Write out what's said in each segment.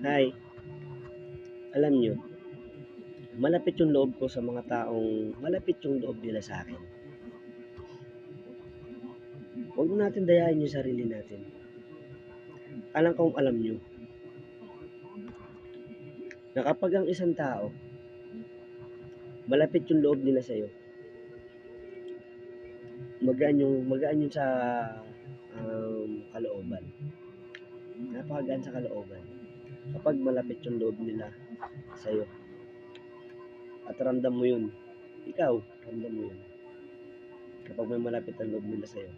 Hi, alam niyo, malapit yung loob ko sa mga taong malapit yung loob nila sa akin. Huwag mo natin dayain yung sarili natin. Alam kong alam niyo na kapag ang isang tao, malapit yung loob nila sa'yo, magaan yung sa kalooban. Napakagaan sa kalooban. Kapag malapit yung loob nila sa'yo at ramdam mo yun, ikaw, ramdam mo yun. Kapag may malapit ang loob nila sa'yo.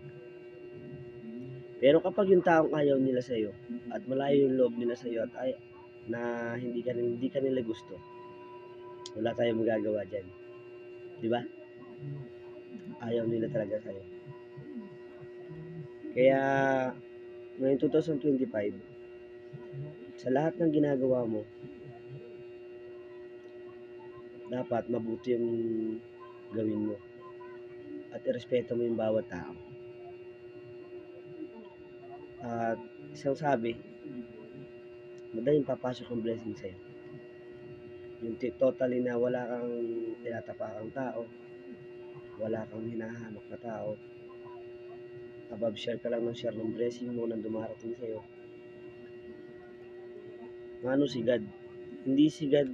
Pero kapag yung taong ayaw nila sa'yo at malayo yung loob nila sa'yo at na hindi ka nila gusto, wala tayong magagawa dyan. Di ba? Ayaw nila talaga sa'yo. Kaya, ngayong 2025, sa lahat ng ginagawa mo, dapat mabuti yung gawin mo. At irespeto mo yung bawat tao. At isang sabi, madaling papasok ang blessing sa'yo. Yung totally na wala kang tinatapakang tao, wala kang hinahanap na tao, above share ka lang ng share ng blessing mo nang dumarating sa'yo. Ano si God? Hindi si God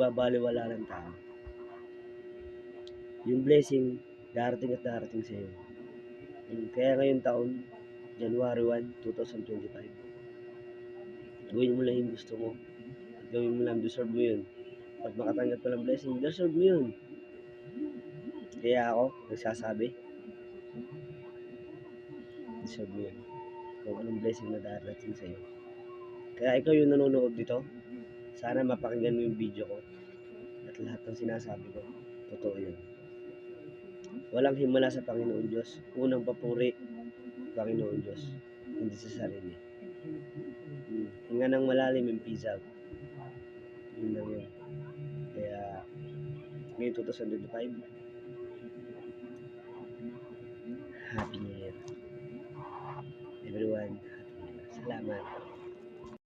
babaliwala ng tao. Yung blessing, darating at darating sa'yo. Kaya ngayong taon, January 1, 2025, gawin mo lang yung gusto mo. At gawin mo lang, deserve mo yun. Pag makatanggap ka ng blessing, deserve mo yun. Kaya ako, nagsasabi, deserve mo yun. Kung anong blessing na darating sa'yo. Kaya ikaw yung nanonood dito, sana mapakinggan mo yung video ko. At lahat ng sinasabi ko, totoo yun. Walang himala sa Panginoon Diyos. Unang papuri, Panginoon Diyos. Hindi sa sarili. Hinga ng malalim yung peace out. Yun lang yun. Kaya, ngayon 2025,